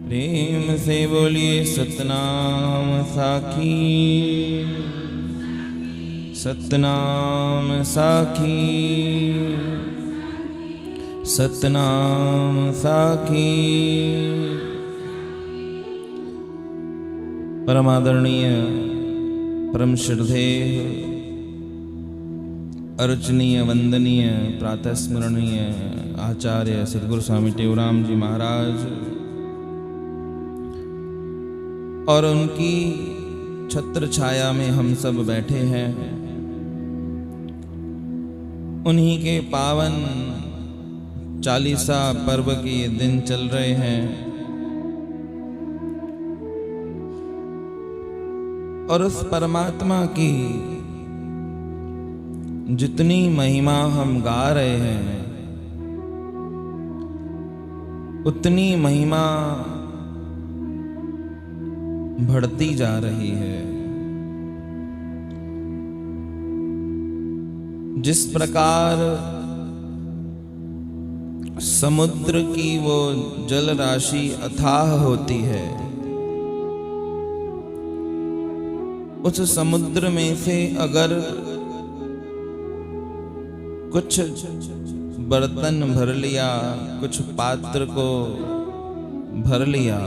प्रेम से बोलिए सतनाम साखी, सतनाम साखी, सतनाम साखी। परमादरणीय परम श्रद्धेय अर्चनीय वंदनीय प्रातः स्मरणीय आचार्य सद्गुरु स्वामी टेवराम जी महाराज और उनकी छत्र छाया में हम सब बैठे हैं। उन्हीं के पावन चालीसा पर्व के ये दिन चल रहे हैं और उस परमात्मा की जितनी महिमा हम गा रहे हैं उतनी महिमा बढ़ती जा रही है। जिस प्रकार समुद्र की वो जल राशि अथाह होती है, उस समुद्र में से अगर कुछ बर्तन भर लिया, कुछ पात्र को भर लिया,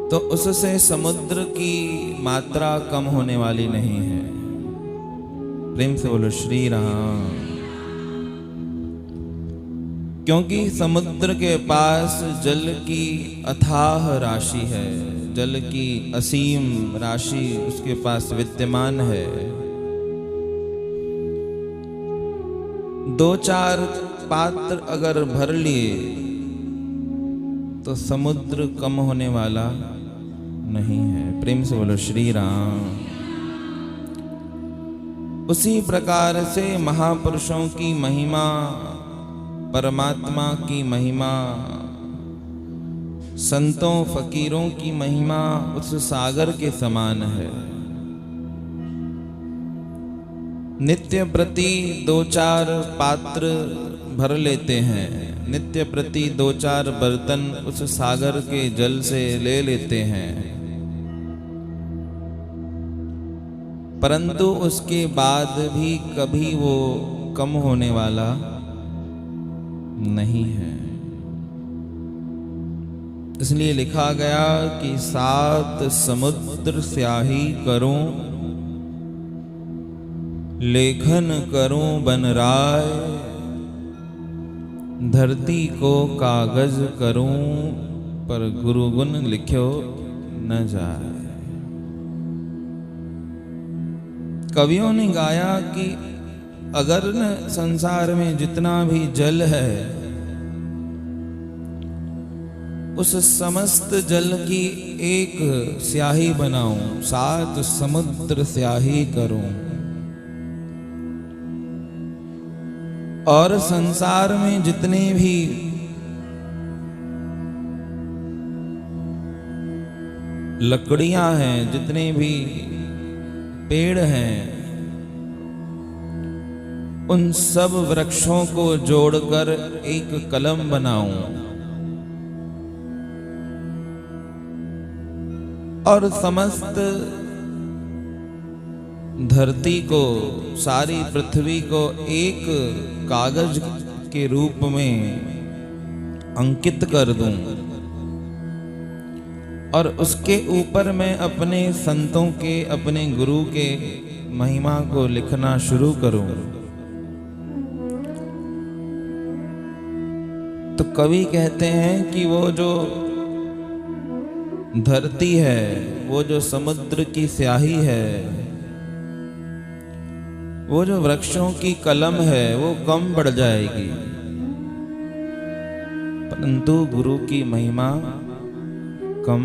तो उससे समुद्र की मात्रा कम होने वाली नहीं है। प्रेम से बोलो श्री राम। क्योंकि समुद्र के पास जल की अथाह राशि है, जल की असीम राशि उसके पास विद्यमान है। दो चार पात्र अगर भर लिए तो समुद्र कम होने वाला नहीं है। प्रेम से बोलो श्री राम। उसी प्रकार से महापुरुषों की महिमा, परमात्मा की महिमा, संतों फकीरों की महिमा उस सागर के समान है। नित्य प्रति दो चार पात्र भर लेते हैं, नित्य प्रति दो चार बर्तन उस सागर के जल से ले लेते हैं, परंतु उसके बाद भी कभी वो कम होने वाला नहीं है। इसलिए लिखा गया कि सात समुद्र स्याही करूं, लेखन करूं बनराय, धरती को कागज करूं, पर गुरु गुण लिख्यो न जाए। कवियों ने गाया कि अगर न संसार में जितना भी जल है उस समस्त जल की एक स्याही बनाऊं, सात समुद्र स्याही करूं, और संसार में जितने भी लकड़ियां हैं, जितने भी पेड़ हैं, उन सब वृक्षों को जोड़कर एक कलम बनाऊं और समस्त धरती को, सारी पृथ्वी को एक कागज के रूप में अंकित कर दूं और उसके ऊपर मैं अपने संतों के, अपने गुरु के महिमा को लिखना शुरू करूं। तो कवि कहते हैं कि वो जो धरती है, वो जो समुद्र की स्याही है, वो जो वृक्षों की कलम है, वो कम बढ़ जाएगी, परंतु गुरु की महिमा कम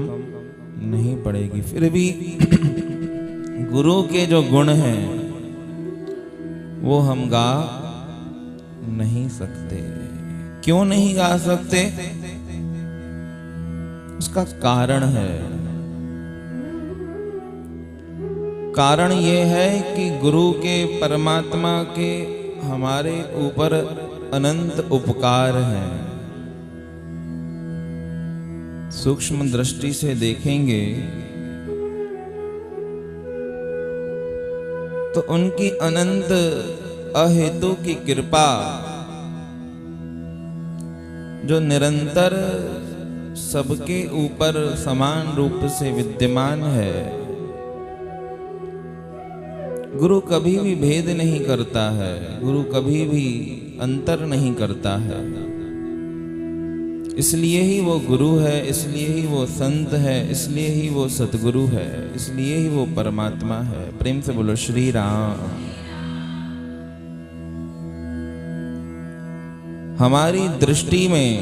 नहीं पड़ेगी। फिर भी गुरु के जो गुण हैं वो हम गा नहीं सकते। क्यों नहीं गा सकते? उसका कारण है। कारण ये है कि गुरु के, परमात्मा के हमारे ऊपर अनंत उपकार हैं। सूक्ष्म दृष्टि से देखेंगे तो उनकी अनंत अहेतु की कृपा जो निरंतर सबके ऊपर समान रूप से विद्यमान है। गुरु कभी भी भेद नहीं करता है, गुरु कभी भी अंतर नहीं करता है। इसलिए ही वो गुरु है, इसलिए ही वो संत है, इसलिए ही वो सतगुरु है, इसलिए ही वो परमात्मा है। प्रेम से बोलो श्री राम। हमारी दृष्टि में,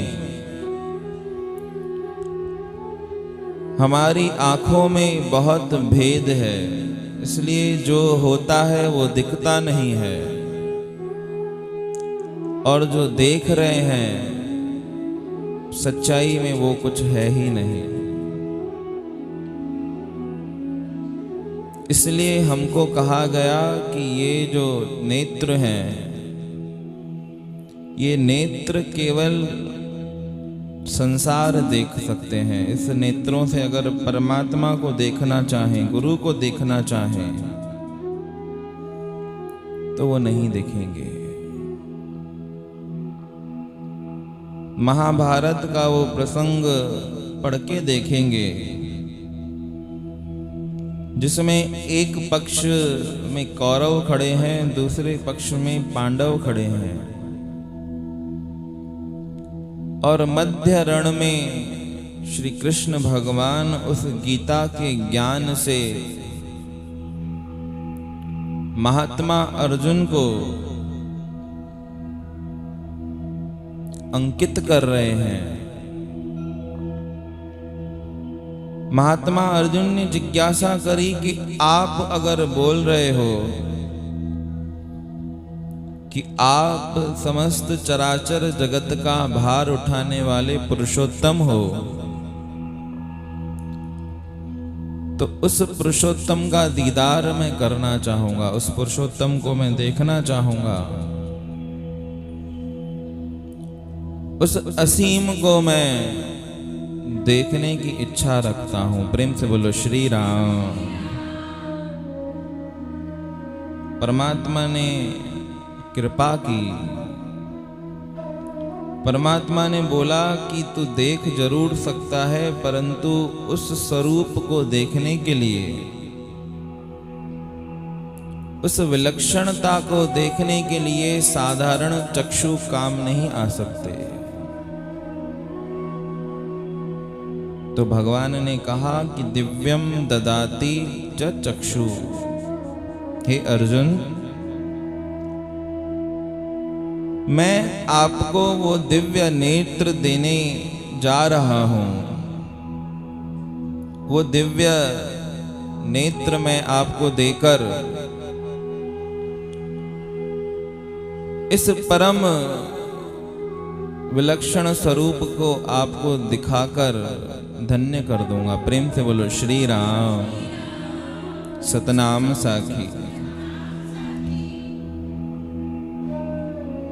हमारी आंखों में बहुत भेद है, इसलिए जो होता है वो दिखता नहीं है, और जो देख रहे हैं सच्चाई में वो कुछ है ही नहीं। इसलिए हमको कहा गया कि ये जो नेत्र हैं, ये नेत्र केवल संसार देख सकते हैं। इस नेत्रों से अगर परमात्मा को देखना चाहें, गुरु को देखना चाहें, तो वो नहीं देखेंगे। महाभारत का वो प्रसंग पढ़ के देखेंगे जिसमें एक पक्ष में कौरव खड़े हैं, दूसरे पक्ष में पांडव खड़े हैं, और मध्य रण में श्री कृष्ण भगवान उस गीता के ज्ञान से महात्मा अर्जुन को अंकित कर रहे हैं। महात्मा अर्जुन ने जिज्ञासा करी कि आप अगर बोल रहे हो कि आप समस्त चराचर जगत का भार उठाने वाले पुरुषोत्तम हो, तो उस पुरुषोत्तम का दीदार मैं करना चाहूंगा, उस पुरुषोत्तम को मैं देखना चाहूंगा, उस असीम को मैं देखने की इच्छा रखता हूं। प्रेम से बोलो श्री राम। परमात्मा ने कृपा की, परमात्मा ने बोला कि तू देख जरूर सकता है, परंतु उस स्वरूप को देखने के लिए, उस विलक्षणता को देखने के लिए साधारण चक्षु काम नहीं आ सकते। तो भगवान ने कहा कि दिव्यम ददाति च चक्षु। हे अर्जुन, मैं आपको वो दिव्य नेत्र देने जा रहा हूं। वो दिव्य नेत्र मैं आपको देकर इस परम विलक्षण स्वरूप को आपको दिखाकर धन्य कर दूंगा। प्रेम से बोलो श्री राम। सतनाम साखी।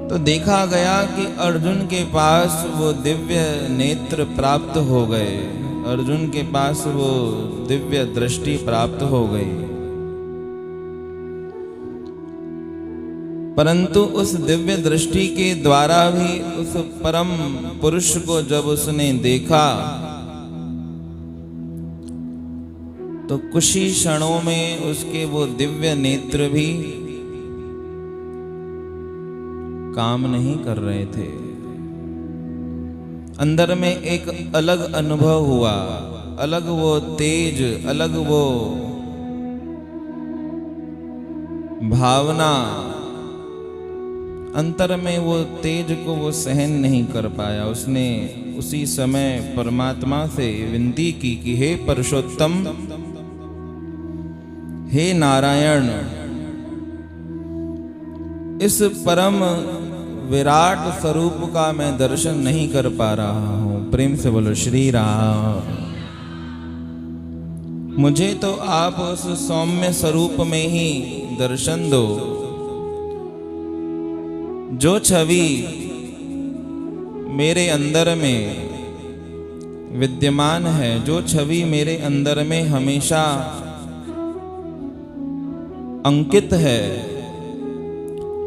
तो देखा गया कि अर्जुन के पास वो दिव्य नेत्र प्राप्त हो गए, अर्जुन के पास वो दिव्य दृष्टि प्राप्त हो गई, परंतु उस दिव्य दृष्टि के द्वारा भी उस परम पुरुष को जब उसने देखा तो कुछ ही क्षणों में उसके वो दिव्य नेत्र भी काम नहीं कर रहे थे। अंदर में एक अलग अनुभव हुआ, अलग वो तेज, अलग वो भावना, अंतर में वो तेज को वो सहन नहीं कर पाया। उसने उसी समय परमात्मा से विनती की कि हे पुरुषोत्तम, हे नारायण, इस परम विराट स्वरूप का मैं दर्शन नहीं कर पा रहा हूं। प्रेम से बोलो श्री राम। मुझे तो आप उस सौम्य स्वरूप में ही दर्शन दो, जो छवि मेरे अंदर में विद्यमान है, जो छवि मेरे अंदर में हमेशा अंकित है,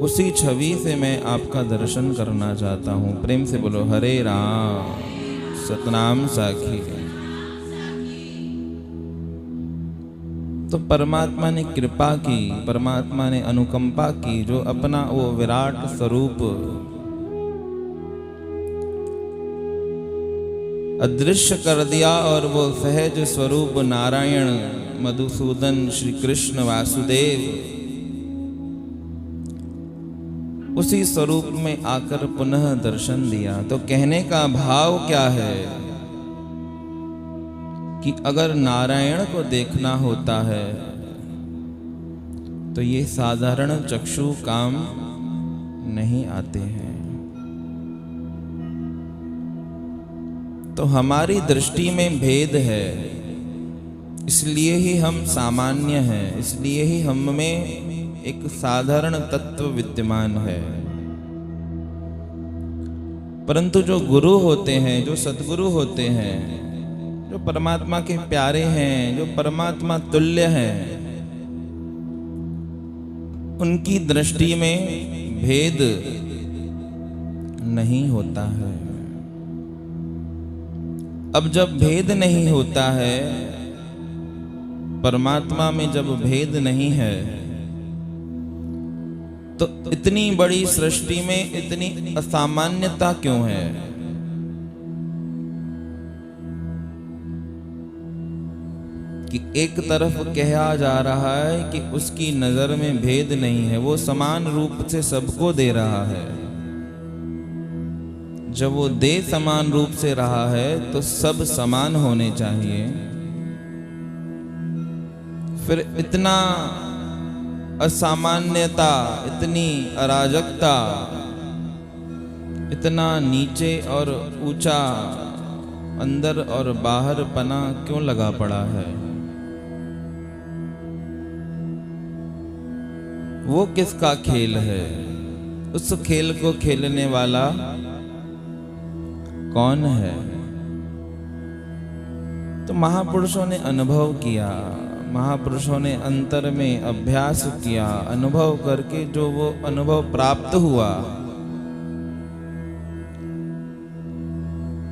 उसी छवि से मैं आपका दर्शन करना चाहता हूं। प्रेम से बोलो हरे राम सतनाम साखी। तो परमात्मा ने कृपा की, परमात्मा ने अनुकंपा की, जो अपना वो विराट स्वरूप अदृश्य कर दिया और वो सहज स्वरूप नारायण मधुसूदन श्री कृष्ण वासुदेव उसी स्वरूप में आकर पुनः दर्शन दिया। तो कहने का भाव क्या है कि अगर नारायण को देखना होता है तो ये साधारण चक्षु काम नहीं आते हैं। तो हमारी दृष्टि में भेद है, इसलिए ही हम सामान्य हैं, इसलिए ही हम में एक साधारण तत्व विद्यमान है। परंतु जो गुरु होते हैं, जो सद्गुरु होते हैं, जो परमात्मा के प्यारे हैं, जो परमात्मा तुल्य हैं, उनकी दृष्टि में भेद नहीं होता है। अब जब भेद नहीं होता है, परमात्मा में जब भेद नहीं है, तो इतनी बड़ी सृष्टि में इतनी असामान्यता क्यों है? कि एक तरफ कहा जा रहा है कि उसकी नजर में भेद नहीं है, वो समान रूप से सबको दे रहा है। जब वो दे समान रूप से रहा है तो सब समान होने चाहिए। फिर इतना असामान्यता, इतनी अराजकता, इतना नीचे और ऊंचा, अंदर और बाहर पना क्यों लगा पड़ा है? वो किसका खेल है? उस खेल को खेलने वाला कौन है? तो महापुरुषों ने अनुभव किया, महापुरुषों ने अंतर में अभ्यास किया, अनुभव करके जो वो अनुभव प्राप्त हुआ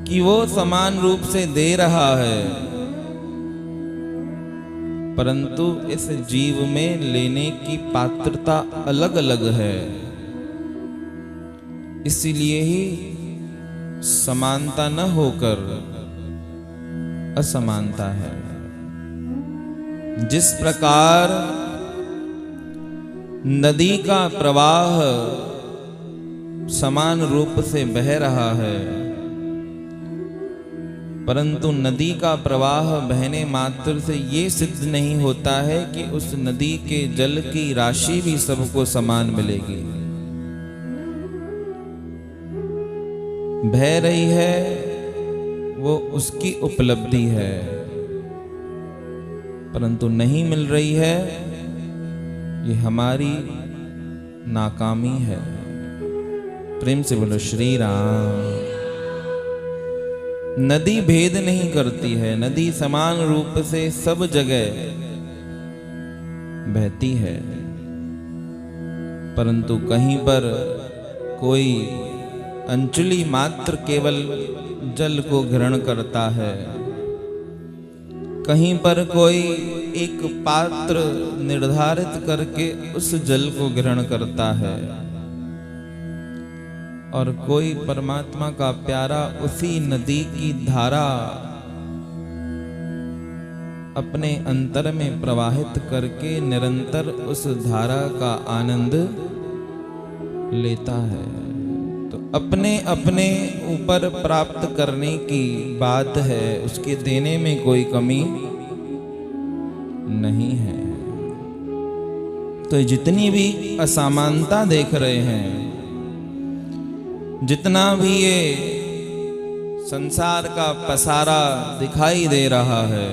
कि वो समान रूप से दे रहा है, परंतु इस जीव में लेने की पात्रता अलग अलग है। इसीलिए ही समानता न होकर असमानता है। जिस प्रकार नदी का प्रवाह समान रूप से बह रहा है, परंतु नदी का प्रवाह बहने मात्र से ये सिद्ध नहीं होता है कि उस नदी के जल की राशि भी सबको समान मिलेगी। बह रही है वो उसकी उपलब्धि है, परंतु नहीं मिल रही है ये हमारी नाकामी है। प्रेम से बोलो श्री राम। नदी भेद नहीं करती है, नदी समान रूप से सब जगह बहती है, परंतु कहीं पर कोई अंचुली मात्र केवल जल को ग्रहण करता है, कहीं पर कोई एक पात्र निर्धारित करके उस जल को ग्रहण करता है, और कोई परमात्मा का प्यारा उसी नदी की धारा अपने अंतर में प्रवाहित करके निरंतर उस धारा का आनंद लेता है। तो अपने अपने ऊपर प्राप्त करने की बात है, उसके देने में कोई कमी नहीं है। तो जितनी भी असमानता देख रहे हैं, जितना भी ये संसार का पसारा दिखाई दे रहा है,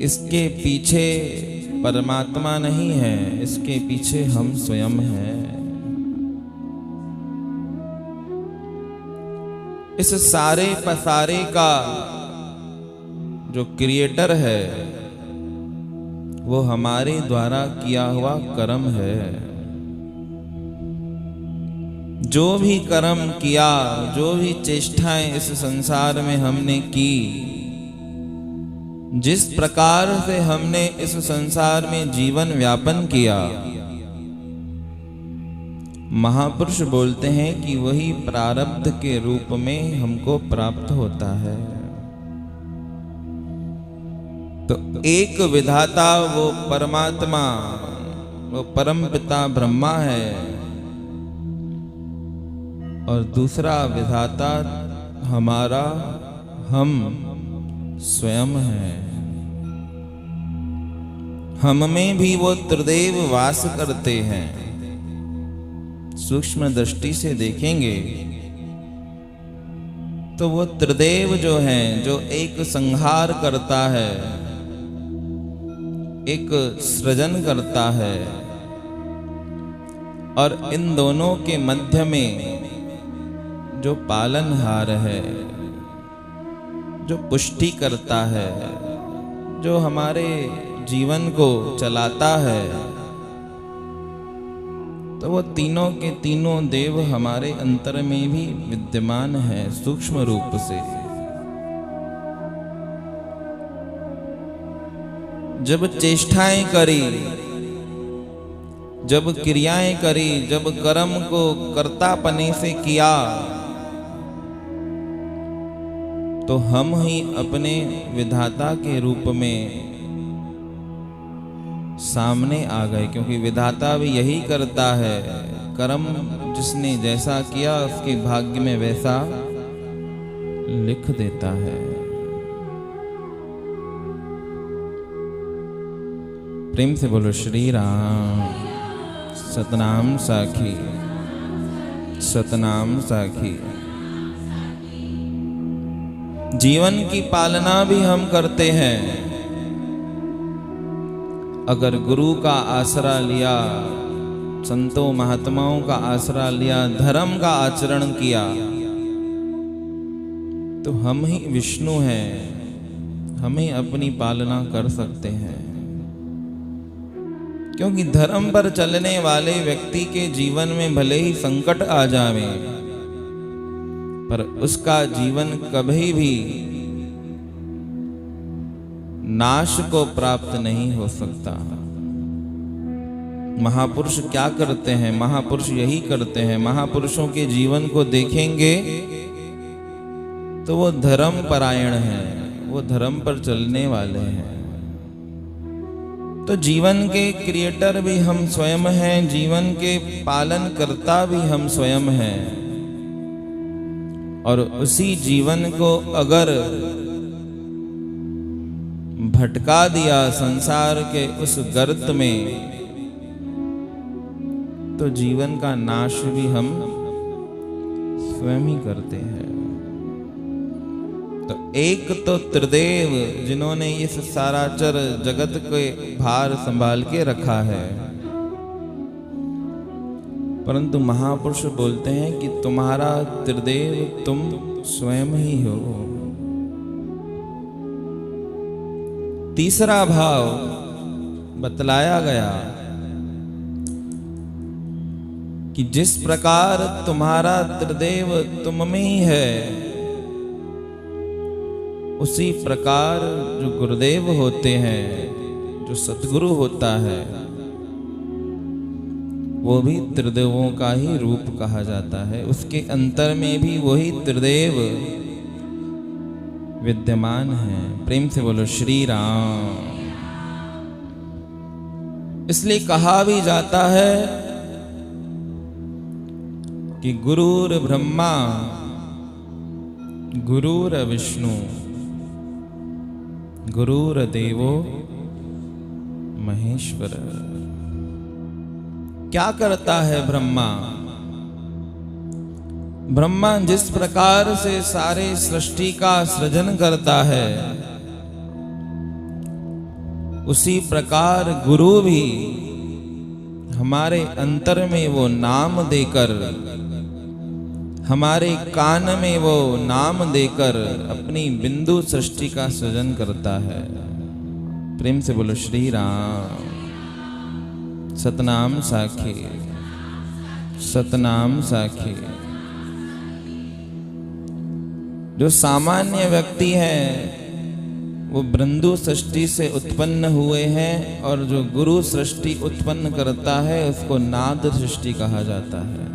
इसके पीछे परमात्मा नहीं है, इसके पीछे हम स्वयं हैं। इस सारे पसारे का जो क्रिएटर है वो हमारे द्वारा किया हुआ कर्म है। जो भी कर्म किया, जो भी चेष्टाएं इस संसार में हमने की, जिस प्रकार से हमने इस संसार में जीवन व्यापन किया, महापुरुष बोलते हैं कि वही प्रारब्ध के रूप में हमको प्राप्त होता है। तो एक विधाता वो परमात्मा, वो परम पिता ब्रह्मा है, और दूसरा विधाता हमारा हम स्वयं है। हम में भी वो त्रिदेव वास करते हैं। सूक्ष्म दृष्टि से देखेंगे तो वो त्रिदेव जो हैं, जो एक संहार करता है, एक सृजन करता है, और इन दोनों के मध्य में जो पालनहार है, जो पुष्टि करता है, जो हमारे जीवन को चलाता है, तो वो तीनों के तीनों देव हमारे अंतर में भी विद्यमान है सूक्ष्म रूप से। जब चेष्टाएं करी, जब क्रियाएं करी, जब कर्म को कर्तापने से किया, तो हम ही अपने विधाता के रूप में सामने आ गए। क्योंकि विधाता भी यही करता है, कर्म जिसने जैसा किया उसके भाग्य में वैसा लिख देता है। प्रेम से बोलो श्री राम। सतनाम साखी, सतनाम साखी। जीवन की पालना भी हम करते हैं। अगर गुरु का आसरा लिया, संतों महात्माओं का आसरा लिया, धर्म का आचरण किया, तो हम ही विष्णु हैं, हम ही अपनी पालना कर सकते हैं। क्योंकि धर्म पर चलने वाले व्यक्ति के जीवन में भले ही संकट आ जावे, पर उसका जीवन कभी भी नाश को प्राप्त नहीं हो सकता। महापुरुष क्या करते हैं? महापुरुष यही करते हैं। महापुरुषों के जीवन को देखेंगे तो वो धर्म परायण हैं, वो धर्म पर चलने वाले हैं। तो जीवन के क्रिएटर भी हम स्वयं हैं, जीवन के पालन करता भी हम स्वयं हैं। और उसी जीवन को अगर भटका दिया संसार के उस गर्त में, तो जीवन का नाश भी हम स्वयं ही करते हैं। तो एक तो त्रिदेव जिन्होंने इस साराचर जगत के भार संभाल के रखा है, परंतु महापुरुष बोलते हैं कि तुम्हारा त्रिदेव तुम स्वयं ही हो। तीसरा भाव बतलाया गया कि जिस प्रकार तुम्हारा त्रिदेव तुम में ही है, उसी प्रकार जो गुरुदेव होते हैं, जो सतगुरु होता है, वो भी त्रिदेवों का ही रूप कहा जाता है। उसके अंतर में भी वही त्रिदेव विद्यमान है। प्रेम से बोलो श्री राम। इसलिए कहा भी जाता है कि गुरुर ब्रह्मा गुरुर विष्णु गुरुर देवो महेश्वर। क्या करता है ब्रह्मा? ब्रह्मा जिस प्रकार से सारे सृष्टि का सृजन करता है, उसी प्रकार गुरु भी हमारे अंतर में वो नाम देकर हमारे कान में वो नाम देकर अपनी बिंदु सृष्टि का सृजन करता है। प्रेम से बोलो श्री राम। सतनाम साखी, सतनाम साखी। जो सामान्य व्यक्ति है वो बिंदु सृष्टि से उत्पन्न हुए हैं, और जो गुरु सृष्टि उत्पन्न करता है उसको नाद सृष्टि कहा जाता है।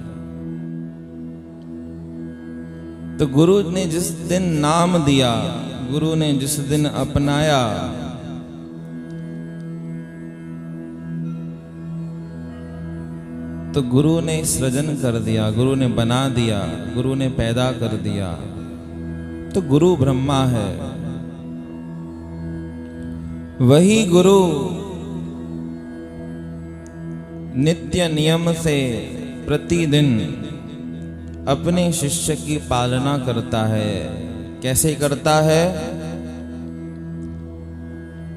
तो गुरु ने जिस दिन नाम दिया, गुरु ने जिस दिन अपनाया, तो गुरु ने सृजन कर दिया, गुरु ने बना दिया, गुरु ने पैदा कर दिया। तो गुरु ब्रह्मा है। वही गुरु नित्य नियम से प्रतिदिन अपने शिष्य की पालना करता है। कैसे करता है?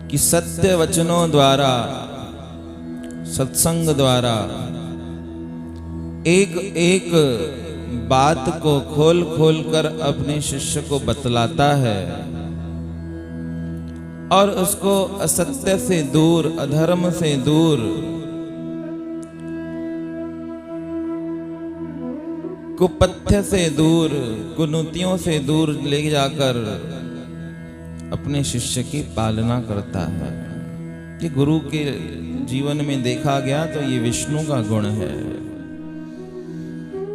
कि सत्य वचनों द्वारा, सत्संग द्वारा एक एक बात को खोल खोल कर अपने शिष्य को बतलाता है, और उसको असत्य से दूर, अधर्म से दूर, कुपथ्य से दूर, कुनीतियों से दूर ले जाकर अपने शिष्य की पालना करता है। ये गुरु के जीवन में देखा गया तो ये विष्णु का गुण है।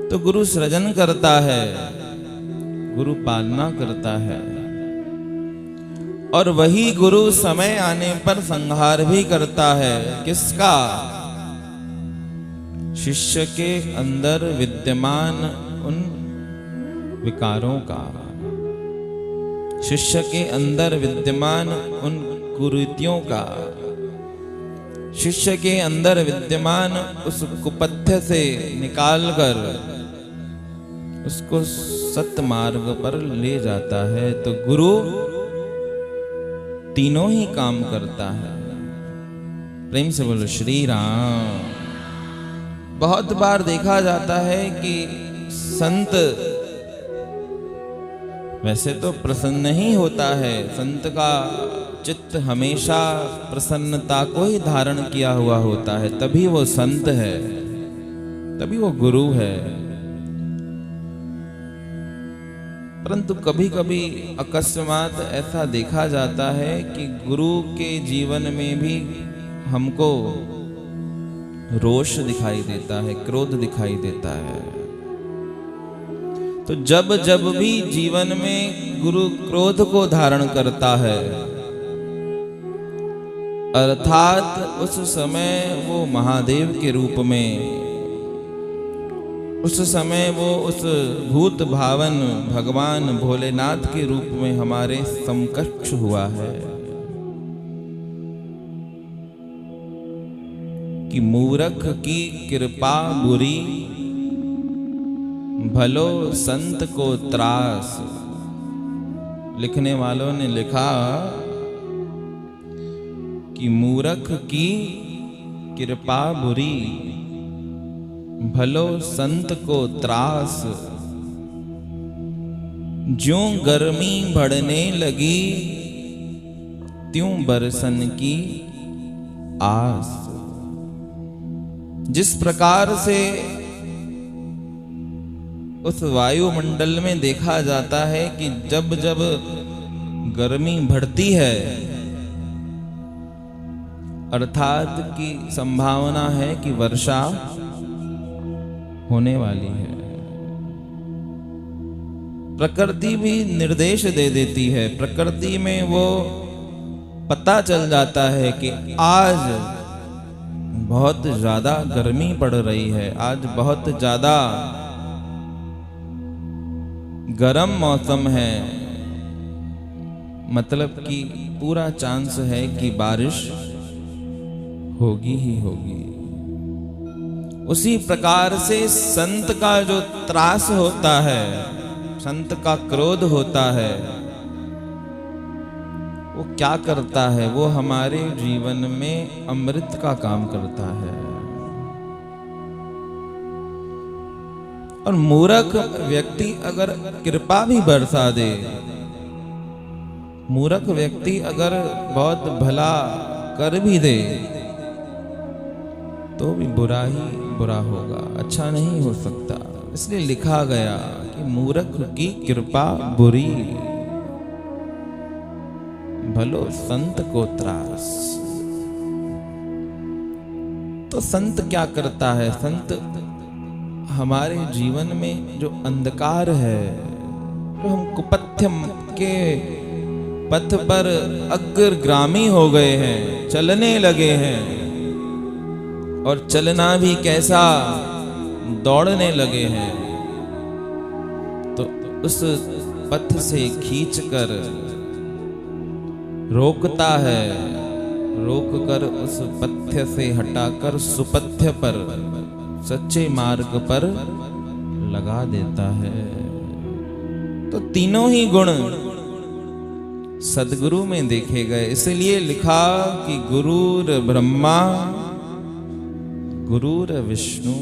तो गुरु सृजन करता है, गुरु पालना करता है, और वही गुरु समय आने पर संहार भी करता है। किसका? शिष्य के अंदर विद्यमान उन विकारों का, शिष्य के अंदर विद्यमान उन कुरीतियों का, शिष्य के अंदर विद्यमान उस कुपथ्य से निकालकर उसको सत्य मार्ग पर ले जाता है। तो गुरु तीनों ही काम करता है। प्रेम से बोलो श्री राम। बहुत बार देखा जाता है कि संत वैसे तो प्रसन्न ही होता है, संत का चित्त हमेशा प्रसन्नता को ही धारण किया हुआ होता है, तभी वो संत है, तभी वो गुरु है। परंतु कभी कभी अकस्मात ऐसा देखा जाता है कि गुरु के जीवन में भी हमको रोष दिखाई देता है, क्रोध दिखाई देता है। तो जब जब भी जीवन में गुरु क्रोध को धारण करता है, अर्थात उस समय वो महादेव के रूप में, उस समय वो उस भूत भावन भगवान भोलेनाथ के रूप में हमारे समकक्ष हुआ है। कि मूर्ख की कृपा बुरी, भलो संत को त्रास। लिखने वालों ने लिखा कि मूर्ख की कृपा बुरी, भलो संत को त्रास। ज्यों गर्मी बढ़ने लगी, त्यों बरसन की आस। जिस प्रकार से उस वायुमंडल में देखा जाता है कि जब जब गर्मी बढ़ती है, अर्थात की संभावना है कि वर्षा होने वाली है, प्रकृति भी निर्देश दे देती है। प्रकृति में वो पता चल जाता है कि आज बहुत ज्यादा गर्मी पड़ रही है, आज बहुत ज्यादा गर्म मौसम है, मतलब कि पूरा चांस है कि बारिश होगी ही होगी। उसी प्रकार से संत का जो त्रास होता है, संत का क्रोध होता है, वो क्या करता है? वो हमारे जीवन में अमृत का काम करता है। और मूर्ख व्यक्ति अगर कृपा भी बरसा दे, मूर्ख व्यक्ति अगर बहुत भला कर भी दे, तो भी बुरा ही बुरा होगा, अच्छा नहीं हो सकता। इसलिए लिखा गया कि मूर्ख की कृपा बुरी, भलो संत को त्रास। तो संत क्या करता है? संत हमारे जीवन में जो अंधकार है, जो हम कुपथ्य के पथ पर अग्रगामी हो गए हैं, चलने लगे हैं, और चलना भी कैसा, दौड़ने लगे हैं, तो उस पथ से खींचकर रोकता है, रोककर उस पथ्य से हटाकर सुपथ्य पर, सच्चे मार्ग पर लगा देता है। तो तीनों ही गुण सदगुरु में देखे गए। इसलिए लिखा कि गुरुर ब्रह्मा गुरुर विष्णु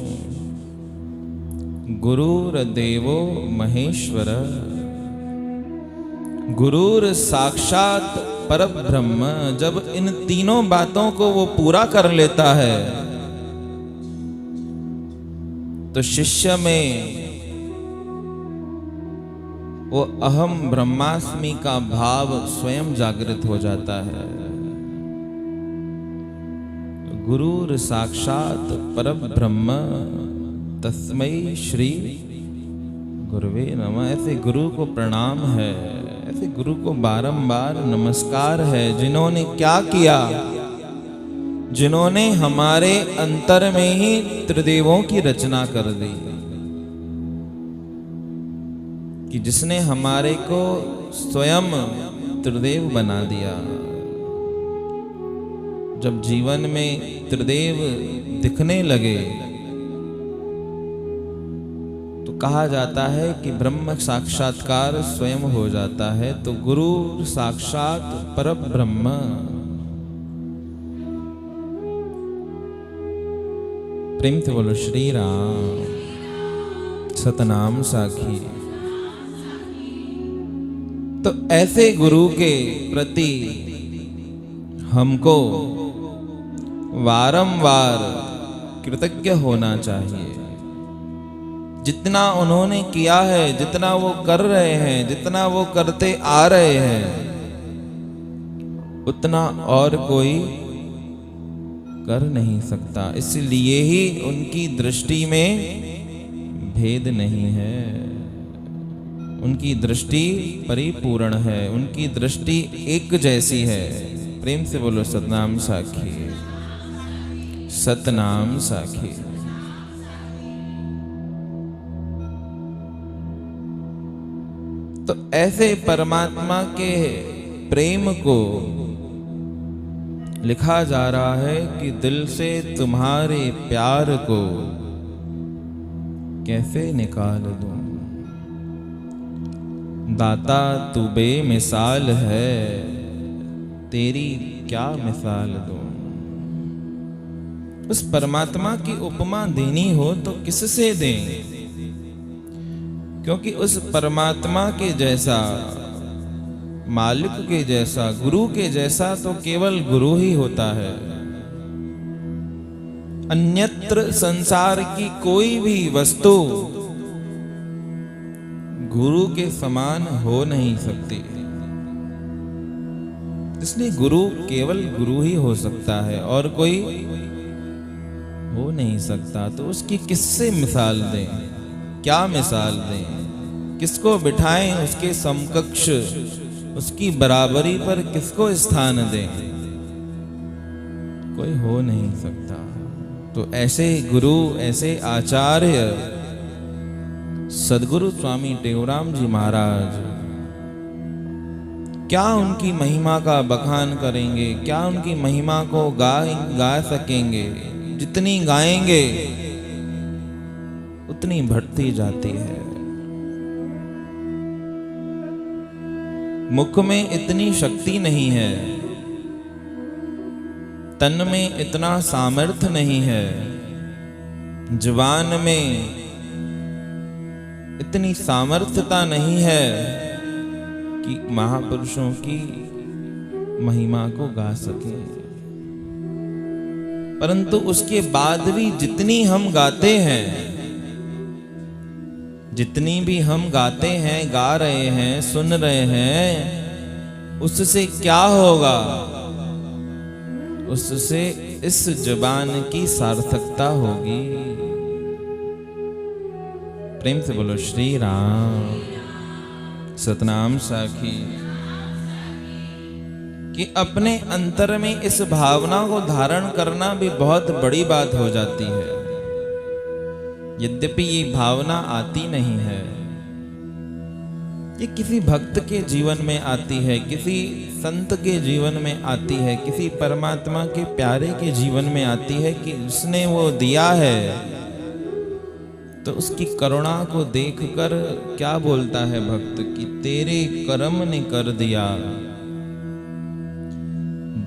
गुरुर देवो महेश्वर गुरुर साक्षात परब्रह्म। जब इन तीनों बातों को वो पूरा कर लेता है, तो शिष्य में वो अहम ब्रह्मास्मि का भाव स्वयं जागृत हो जाता है। गुरुर साक्षात परब्रह्म तस्मै श्री गुरुवे नमः। ऐसे गुरु को प्रणाम है, ऐसे गुरु को बारंबार नमस्कार है, जिन्होंने क्या किया, जिन्होंने हमारे अंतर में ही त्रिदेवों की रचना कर दी, कि जिसने हमारे को स्वयं त्रिदेव बना दिया। जब जीवन में त्रिदेव दिखने लगे, तो कहा जाता है कि ब्रह्म साक्षात्कार स्वयं हो जाता है। तो गुरु साक्षात परब्रह्म। प्रेम से बोलो श्री राम। सतनाम साखी। तो ऐसे गुरु के प्रति हमको वारंवार कृतज्ञ होना चाहिए। जितना उन्होंने किया है, जितना वो कर रहे हैं, जितना वो करते आ रहे हैं, उतना और कोई कर नहीं सकता। इसलिए ही उनकी दृष्टि में भेद नहीं है, उनकी दृष्टि परिपूर्ण है, उनकी दृष्टि एक जैसी है। प्रेम से बोलो सतनाम साखी। सतनाम साखी। तो ऐसे परमात्मा के प्रेम को लिखा जा रहा है कि दिल से तुम्हारे प्यार को कैसे निकाल दूं। दाता तू बेमिसाल है, तेरी क्या मिसाल दूं। उस परमात्मा की उपमा देनी हो तो किससे दें, क्योंकि उस परमात्मा के जैसा, मालिक के जैसा, गुरु के जैसा तो केवल गुरु ही होता है। अन्यत्र संसार की कोई भी वस्तु गुरु के समान हो नहीं सकती। इसलिए गुरु केवल गुरु ही हो सकता है और कोई हो नहीं सकता। तो उसकी किससे मिसाल दें, क्या मिसाल दें, किसको बिठाएं उसके समकक्ष, उसकी बराबरी पर किसको स्थान दें, कोई हो नहीं सकता। तो ऐसे गुरु, ऐसे आचार्य सदगुरु स्वामी टेऊराम जी महाराज, क्या उनकी महिमा का बखान करेंगे, क्या उनकी महिमा को गा सकेंगे। जितनी गाएंगे उतनी बढ़ती जाती है। मुख में इतनी शक्ति नहीं है, तन में इतना सामर्थ्य नहीं है, जुबान में इतनी सामर्थ्यता नहीं है कि महापुरुषों की महिमा को गा सके, परंतु उसके बाद भी जितनी हम गाते हैं, जितनी भी हम गाते हैं, गा रहे हैं, सुन रहे हैं, उससे क्या होगा? उससे इस जुबान की सार्थकता होगी। प्रेम से बोलो श्री राम। सतनाम साखी। कि अपने अंतर में इस भावना को धारण करना भी बहुत बड़ी बात हो जाती है। यद्यपि ये भावना आती नहीं है, ये किसी भक्त के जीवन में आती है, किसी संत के जीवन में आती है, किसी परमात्मा के प्यारे के जीवन में आती है कि उसने वो दिया है, तो उसकी करुणा को देखकर क्या बोलता है भक्त कि तेरे कर्म ने कर दिया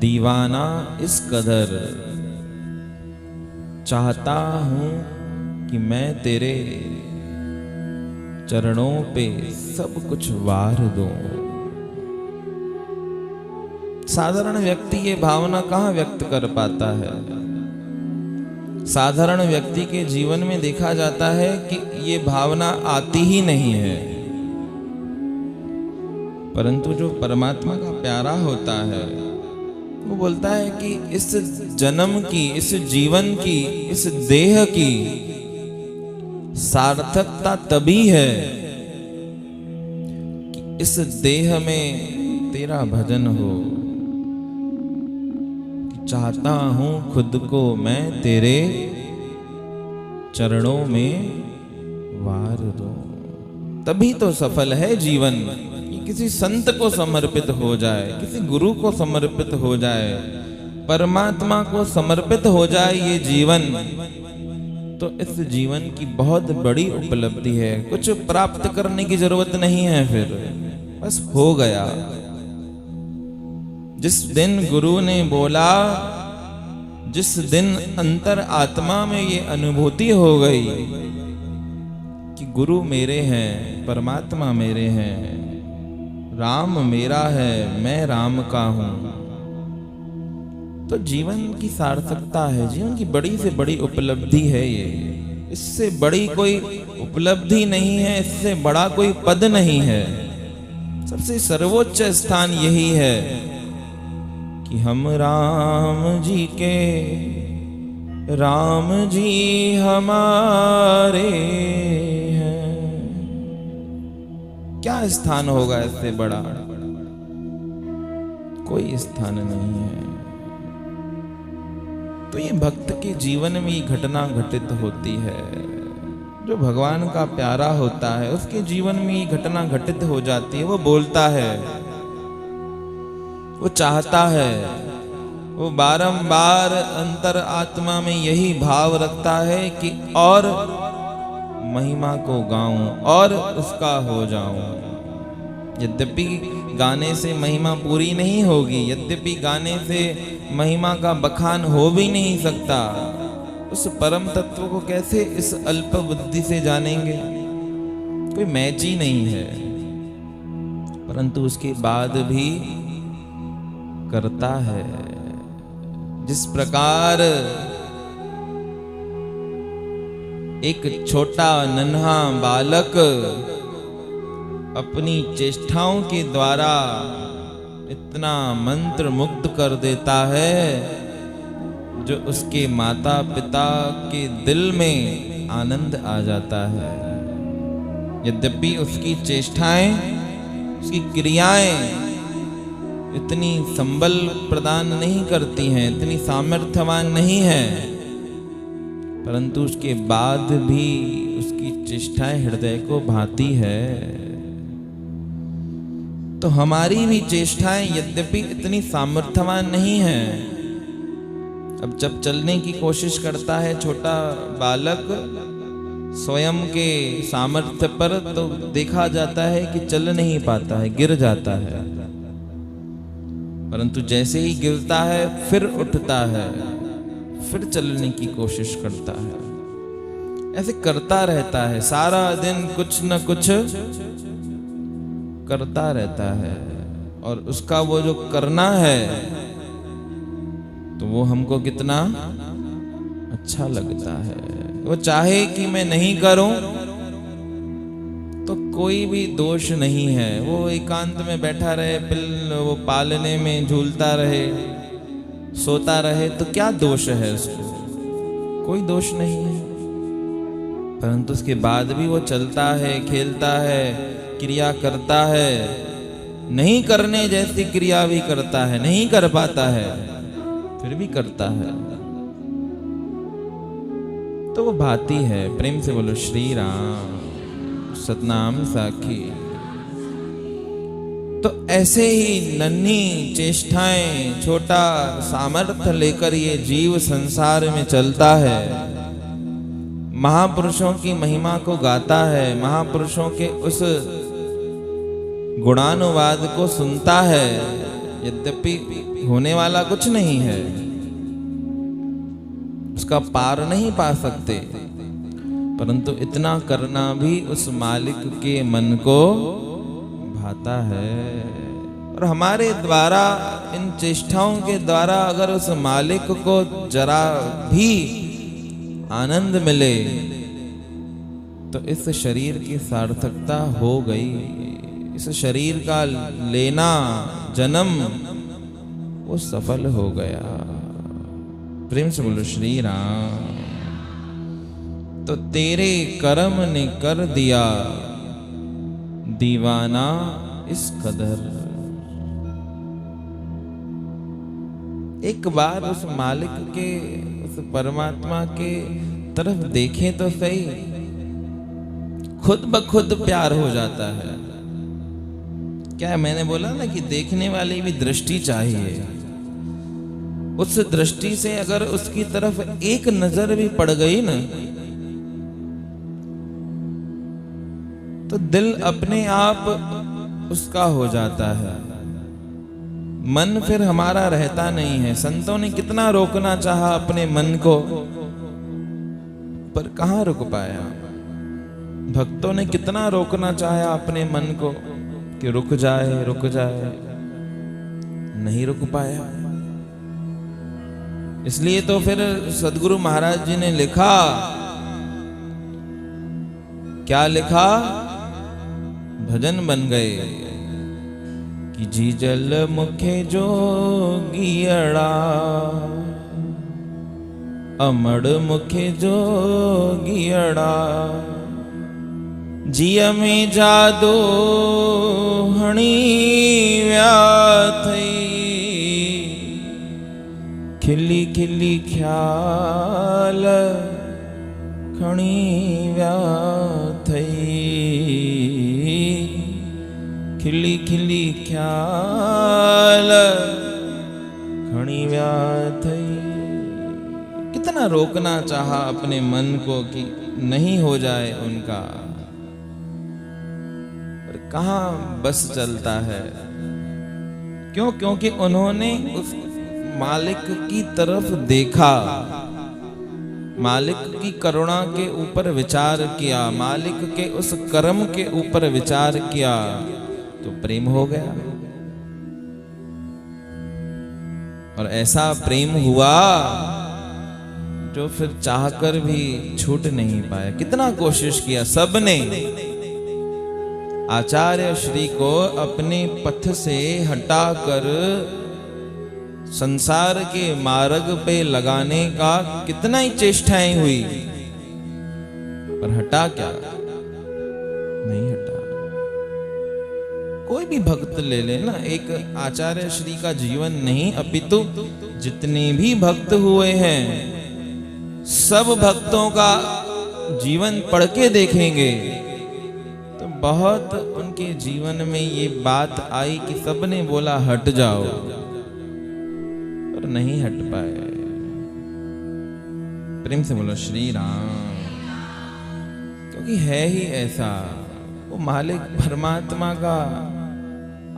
दीवाना इस कदर, चाहता हूं कि मैं तेरे चरणों पे सब कुछ वार दूं। साधारण व्यक्ति ये भावना कहां व्यक्त कर पाता है? साधारण व्यक्ति के जीवन में देखा जाता है कि ये भावना आती ही नहीं है, परंतु जो परमात्मा का प्यारा होता है वो बोलता है कि इस जन्म की, इस जीवन की, इस देह की सार्थकता तभी है कि इस देह में तेरा भजन हो। कि चाहता हूं खुद को मैं तेरे चरणों में वार दूं, तभी तो सफल है जीवन। कि किसी संत को समर्पित हो जाए, किसी गुरु को समर्पित हो जाए, परमात्मा को समर्पित हो जाए ये जीवन, तो इस जीवन की बहुत बड़ी उपलब्धि है। कुछ प्राप्त करने की जरूरत नहीं है, फिर बस हो गया। जिस दिन गुरु ने बोला, जिस दिन अंतर आत्मा में ये अनुभूति हो गई कि गुरु मेरे हैं, परमात्मा मेरे हैं, राम मेरा है, मैं राम का हूं, तो जीवन की सार्थकता है, जीवन की बड़ी से बड़ी उपलब्धि है ये। इससे बड़ी कोई उपलब्धि नहीं है, इससे बड़ा कोई पद नहीं है। सबसे सर्वोच्च स्थान यही है कि हम राम जी के, राम जी हमारे हैं। क्या स्थान होगा इससे बड़ा? कोई स्थान नहीं है। तो ये भक्त के जीवन में ये घटना घटित होती है। जो भगवान का प्यारा होता है उसके जीवन में ये घटना घटित हो जाती है। वो बोलता है, वो चाहता है, वो बारंबार अंतर आत्मा में यही भाव रखता है कि और महिमा को गाऊं और उसका हो जाऊं। यद्यपि गाने से महिमा पूरी नहीं होगी, यद्यपि गाने से महिमा का बखान हो भी नहीं सकता, उस परम तत्व को कैसे इस अल्प बुद्धि से जानेंगे? कोई मैच ही नहीं है। परंतु उसके बाद भी करता है। जिस प्रकार एक छोटा नन्हा बालक अपनी चेष्टाओं के द्वारा इतना मंत्र मुग्ध कर देता है जो उसके माता पिता के दिल में आनंद आ जाता है। यद्यपि उसकी चेष्टाएं, उसकी क्रियाएं इतनी संबल प्रदान नहीं करती हैं, इतनी सामर्थ्यवान नहीं है, परंतु उसके बाद भी उसकी चेष्टाएं हृदय को भाती है। तो हमारी भी चेष्टाएं यद्यपि इतनी सामर्थ्यवान नहीं है। अब जब चलने की कोशिश करता है छोटा बालक स्वयं के सामर्थ्य पर, तो देखा जाता है कि चल नहीं पाता है, गिर जाता है। परंतु जैसे ही गिरता है फिर उठता है, फिर चलने की कोशिश करता है। ऐसे करता रहता है, सारा दिन कुछ न कुछ करता रहता है, और उसका वो जो करना है तो वो हमको कितना अच्छा लगता है। वो चाहे कि मैं नहीं करूं तो कोई भी दोष नहीं है। वो एकांत में बैठा रहे, वो पालने में झूलता रहे, सोता रहे, तो क्या दोष है उसको? कोई दोष नहीं है। परंतु उसके बाद भी वो चलता है, खेलता है, क्रिया करता है, नहीं करने जैसी क्रिया भी करता है, नहीं कर पाता है फिर भी करता है, तो वो भाती है। प्रेम से बोलो श्री राम, सतनाम साखी। तो ऐसे ही नन्ही चेष्टाएं, छोटा सामर्थ्य लेकर ये जीव संसार में चलता है, महापुरुषों की महिमा को गाता है, महापुरुषों के उस गुणानुवाद को सुनता है। यद्यपि होने वाला कुछ नहीं है, उसका पार नहीं पा सकते, परंतु इतना करना भी उस मालिक के मन को भाता है। और हमारे द्वारा, इन चेष्टाओं के द्वारा अगर उस मालिक को जरा भी आनंद मिले तो इस शरीर की सार्थकता हो गई। इस शरीर का लेना जन्म वो सफल हो गया। प्रेम से बोलो श्री राम। तो तेरे कर्म ने कर दिया दीवाना इस कदर। एक बार उस मालिक के, उस परमात्मा के तरफ देखें तो सही, खुद ब खुद प्यार हो जाता है। क्या मैंने बोला ना कि देखने वाली भी दृष्टि चाहिए। उस दृष्टि से अगर उसकी तरफ एक नजर भी पड़ गई ना, तो दिल अपने आप उसका हो जाता है। मन फिर हमारा रहता नहीं है। संतों ने कितना रोकना चाहा अपने मन को, पर कहां रुक पाया। भक्तों ने कितना रोकना चाहा अपने मन को कि रुक जाए रुक जाए, नहीं रुक पाया। इसलिए तो फिर सदगुरु महाराज जी ने लिखा, क्या लिखा? भजन बन गए कि जी जल मुखे जोगियड़ा, अमड़ मुखे जोगियड़ा, जिया में जादू हणी व्याथई, खिली खिली ख्याल खणी व्याथई, खिली खिली ख्याल खणी व्याथई। कितना रोकना चाहा अपने मन को कि नहीं हो जाए उनका, पर कहां बस चलता है। क्यों? क्योंकि उन्होंने उस मालिक की तरफ देखा, मालिक की करुणा के ऊपर विचार किया, मालिक के उस कर्म के ऊपर विचार किया, तो प्रेम हो गया। और ऐसा प्रेम हुआ जो फिर चाहकर भी छूट नहीं पाया। कितना कोशिश किया सबने आचार्य श्री को अपने पथ से हटाकर संसार के मार्ग पे लगाने का कितना ही चेष्टाएं हुई, पर हटा क्या? नहीं हटा। कोई भी भक्त ले ले ना, एक आचार्य श्री का जीवन नहीं, अपितु जितने भी भक्त हुए हैं सब भक्तों का जीवन पढ़ के देखेंगे तो बहुत उनके जीवन में ये बात आई कि सबने बोला हट जाओ, पर नहीं हट पाए। प्रेम से बोलो श्री राम। क्योंकि है ही ऐसा, वो मालिक परमात्मा का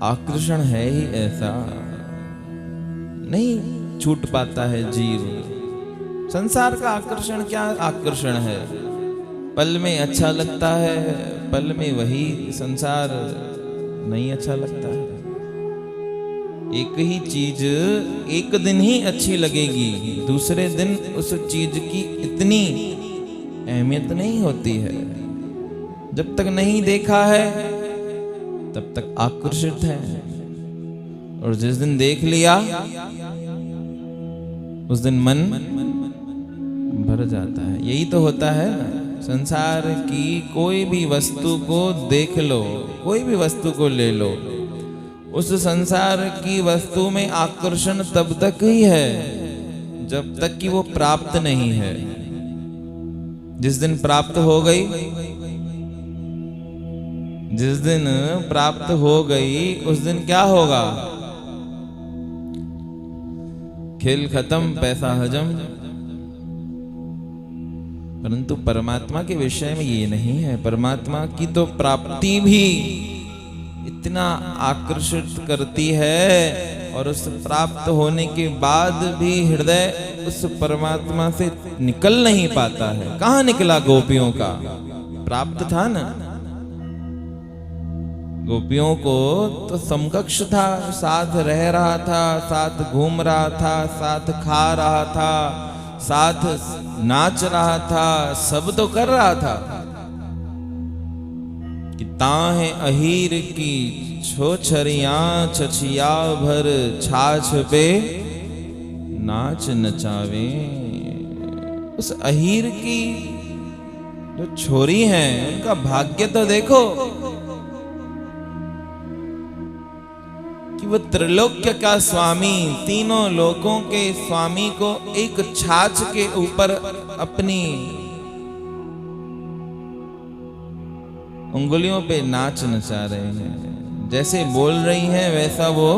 आकर्षण है ही ऐसा, नहीं छूट पाता है जीव। संसार का आकर्षण क्या आकर्षण है? पल में अच्छा लगता है, पल में वही संसार नहीं अच्छा लगता है। एक ही चीज एक दिन ही अच्छी लगेगी, दूसरे दिन उस चीज की इतनी अहमियत नहीं होती है। जब तक नहीं देखा है तब तक आकर्षित है, और जिस दिन देख लिया उस दिन मन भर जाता है। यही तो होता है ना, संसार की कोई भी वस्तु को देख लो, कोई भी वस्तु को ले लो, उस संसार की वस्तु में आकर्षण तब तक ही है जब तक कि वो प्राप्त नहीं है। जिस दिन प्राप्त हो गई, जिस दिन प्राप्त हो गई उस दिन क्या होगा? खेल खत्म, पैसा हजम। परंतु परमात्मा के विषय में ये नहीं है। परमात्मा की तो प्राप्ति भी इतना आकर्षित करती है, और उस प्राप्त होने के बाद भी हृदय उस परमात्मा से निकल नहीं पाता है। कहाँ निकला? गोपियों का प्राप्त था ना, गोपियों को तो समकक्ष था, साथ रह रहा था, साथ घूम रहा था, साथ खा रहा था, साथ नाच रहा था, सब तो कर रहा था। कि ताहे अहीर की छोछरियां छछिया भर छाछ पे नाच नचावे। उस अहीर की जो छोरी हैं उनका भाग्य तो देखो कि वो त्रिलोक्य का स्वामी, तीनों लोकों के स्वामी को एक छाछ के ऊपर अपनी उंगलियों पे नाच नचा रहे हैं। जैसे बोल रही हैं वैसा वो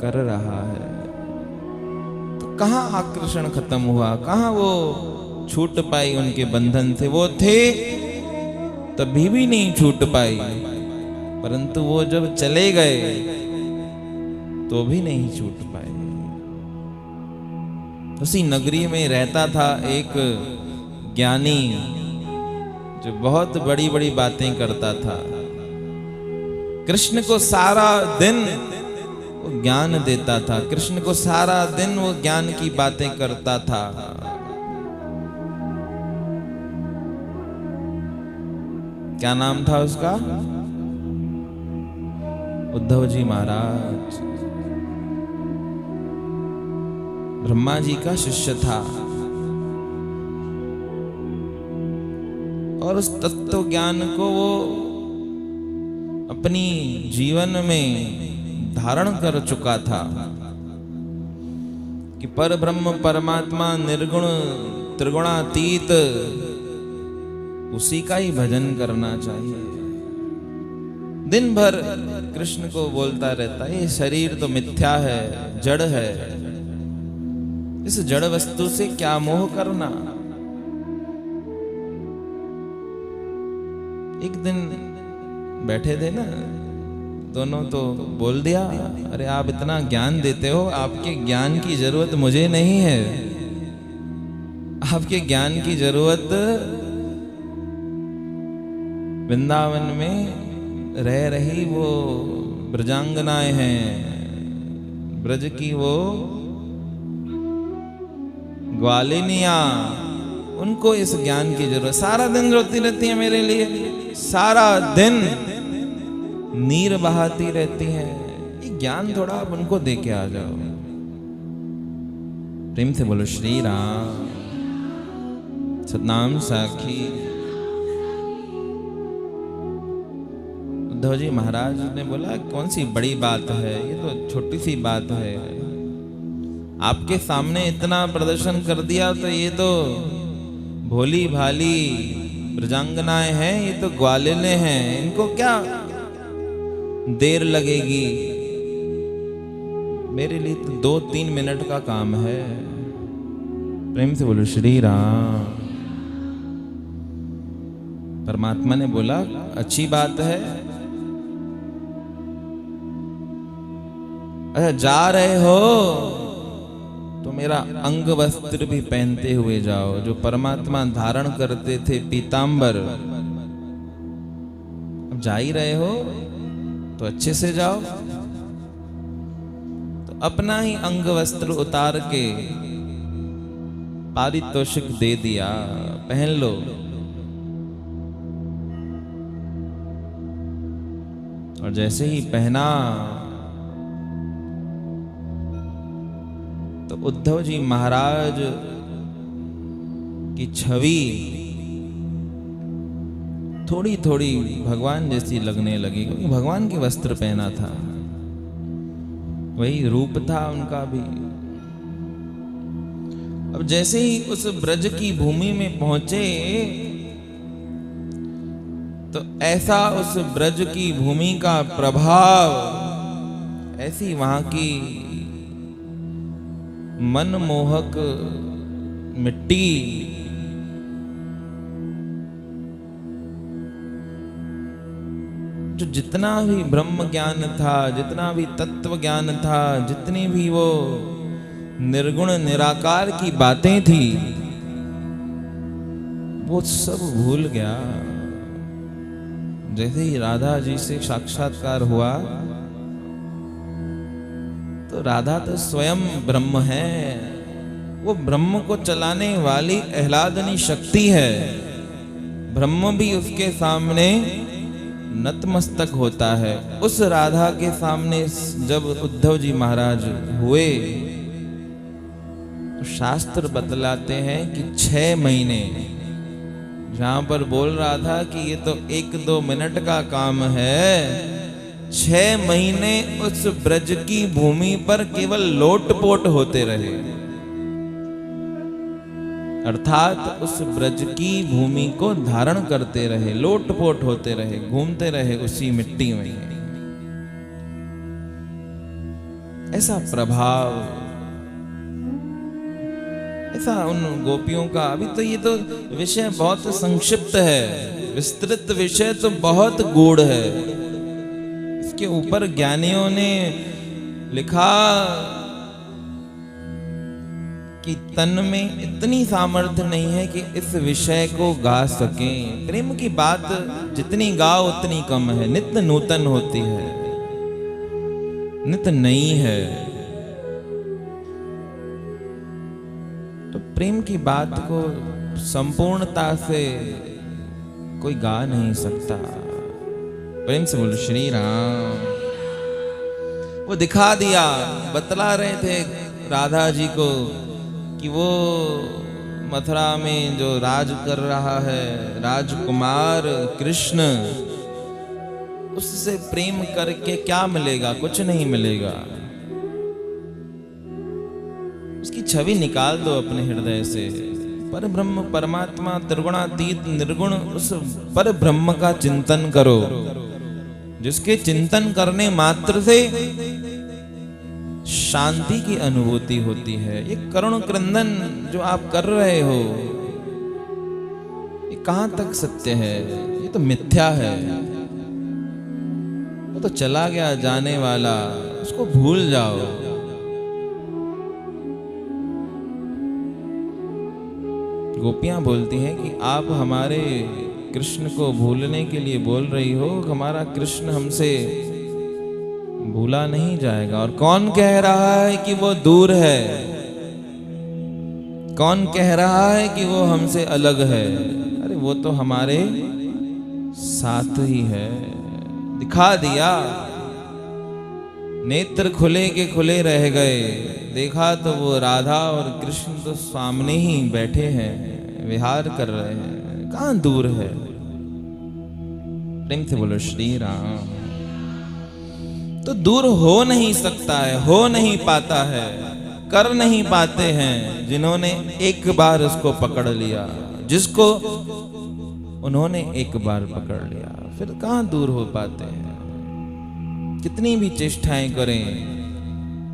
कर रहा है। तो कहाँ आकर्षण खत्म हुआ? कहाँ वो छूट पाई उनके बंधन से? वो थे तभी भी नहीं छूट पाई, परंतु वो जब चले गए तो भी नहीं छूट पाए। उसी नगरी में रहता था एक ज्ञानी जो बहुत बड़ी बड़ी बातें करता था। कृष्ण को सारा दिन वो ज्ञान देता था, कृष्ण को सारा दिन वो ज्ञान की बातें करता था। क्या नाम था उसका? उद्धव जी महाराज। ब्रह्मा जी का शिष्य था, और उस तत्व ज्ञान को वो अपनी जीवन में धारण कर चुका था कि पर ब्रह्म परमात्मा निर्गुण त्रिगुणातीत, उसी का ही भजन करना चाहिए। दिन भर कृष्ण को बोलता रहता है, ये शरीर तो मिथ्या है, जड़ है, इस जड़ वस्तु से क्या मोह करना। एक दिन बैठे थे ना दोनों, तो बोल दिया, अरे आप इतना ज्ञान देते हो, आपके ज्ञान की जरूरत मुझे नहीं है। आपके ज्ञान की जरूरत वृंदावन में रह रही वो ब्रजांगनाएं हैं, ब्रज की वो ग्वालिनिया, उनको इस ज्ञान की जरूरत। सारा दिन रोती रहती है मेरे लिए, सारा दिन नीर बहाती रहती हैं। ये ज्ञान थोड़ा आप उनको दे के आ जाओ। प्रेम से बोलो श्री राम। सतनाम साखी। उद्धव जी महाराज ने बोला, कौन सी बड़ी बात है, ये तो छोटी सी बात है। आपके सामने इतना प्रदर्शन कर दिया तो ये तो भोली भाली ब्रजांगनाएं हैं, ये तो ग्वालिने हैं, इनको क्या देर लगेगी। मेरे लिए तो 2-3 मिनट का काम है। प्रेम से बोलो श्री राम। परमात्मा ने बोला, अच्छी बात है, अच्छा जा रहे हो तो मेरा अंग वस्त्र भी पहनते हुए जाओ। जो परमात्मा धारण करते थे पीतांबर, अब जा ही रहे हो तो अच्छे से जाओ। तो अपना ही अंग वस्त्र उतार के पारितोषिक दे दिया, पहन लो। और जैसे ही पहना तो उद्धव जी महाराज की छवि थोड़ी थोड़ी भगवान जैसी लगने लगी, क्योंकि भगवान के वस्त्र पहना था, वही रूप था उनका भी। अब जैसे ही उस ब्रज की भूमि में पहुंचे तो ऐसा उस ब्रज की भूमि का प्रभाव, ऐसी वहां की मनमोहक मिट्टी, जो जितना भी ब्रह्म ज्ञान था, जितना भी तत्व ज्ञान था, जितनी भी वो निर्गुण निराकार की बातें थी, वो सब भूल गया। जैसे ही राधा जी से साक्षात्कार हुआ तो राधा तो स्वयं ब्रह्म है, वो ब्रह्म को चलाने वाली आह्लादनी शक्ति है। ब्रह्म भी उसके सामने नतमस्तक होता है। उस राधा के सामने जब उद्धव जी महाराज हुए तो शास्त्र बतलाते हैं कि 6 महीने, जहां पर बोल रहा था कि ये तो 1-2 मिनट का काम है, 6 महीने उस ब्रज की भूमि पर केवल लोटपोट होते रहे। अर्थात उस ब्रज की भूमि को धारण करते रहे, लोटपोट होते रहे, घूमते रहे उसी मिट्टी में। ऐसा प्रभाव, ऐसा उन गोपियों का। अभी तो ये तो विषय बहुत संक्षिप्त है, विस्तृत विषय तो बहुत गूढ़ है। इसके ऊपर ज्ञानियों ने लिखा कि तन में इतनी सामर्थ्य नहीं है कि इस विषय को गा सकें। प्रेम की बात जितनी गाओ उतनी कम है, नित्य नूतन होती है, नित्य नई है। तो प्रेम की बात को संपूर्णता से कोई गा नहीं सकता। प्रेम से बोलो श्री राम। वो दिखा दिया, बतला रहे थे राधा जी को कि वो मथुरा में जो राज कर रहा है राजकुमार कृष्ण, उससे प्रेम करके क्या मिलेगा? कुछ नहीं मिलेगा। उसकी छवि निकाल दो अपने हृदय से। पर ब्रह्म परमात्मा त्रिगुणातीत निर्गुण उस पर ब्रह्म का चिंतन करो, जिसके चिंतन करने मात्र से शांति की अनुभूति होती है। ये करुण क्रंदन जो आप कर रहे हो, ये कहां तक सत्य है? ये तो मिथ्या है। वो तो चला गया जाने वाला, उसको भूल जाओ। गोपियां बोलती हैं कि आप हमारे कृष्ण को भूलने के लिए बोल रही हो, हमारा कृष्ण हमसे भूला नहीं जाएगा। और कौन कह रहा है कि वो दूर है? कौन कह रहा है कि वो हमसे अलग है? अरे वो तो हमारे साथ ही है। दिखा दिया, नेत्र खुले के खुले रह गए। देखा तो वो राधा और कृष्ण तो सामने ही बैठे हैं, विहार कर रहे हैं। कहां दूर है? प्रेम से बोलो श्री राम। तो दूर हो नहीं सकता है, हो नहीं पाता है, कर नहीं पाते हैं जिन्होंने एक बार उसको पकड़ लिया, जिसको उन्होंने एक बार पकड़ लिया। फिर कहां दूर हो पाते हैं? कितनी भी चेष्टाएं करें,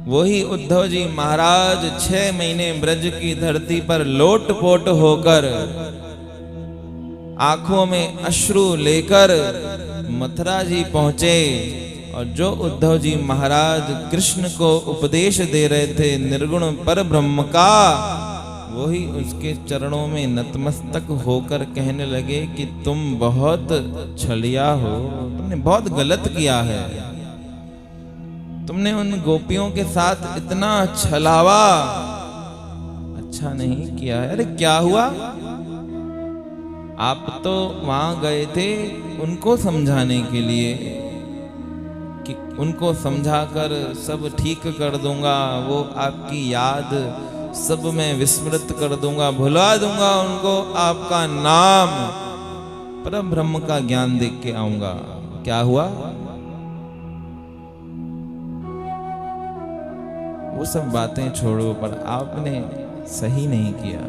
वही उद्धव जी महाराज 6 महीने ब्रज की धरती पर लोटपोट होकर, आंखों में अश्रु लेकर मथुरा जी पहुंचे और जो उद्धव जी महाराज कृष्ण को उपदेश दे रहे थे निर्गुण पर ब्रह्म का, वही उसके चरणों में नतमस्तक होकर कहने लगे कि तुम बहुत छलिया हो, तुमने बहुत गलत किया है, तुमने उन गोपियों के साथ इतना छलावा अच्छा नहीं किया है। अरे क्या हुआ, आप तो वहां गए थे उनको समझाने के लिए कि उनको समझाकर सब ठीक कर दूंगा, वो आपकी याद सब मैं विस्मृत कर दूंगा, भुला दूंगा उनको, आपका नाम परम ब्रह्म का ज्ञान देख के आऊंगा। क्या हुआ, वो सब बातें छोड़ो, पर आपने सही नहीं किया।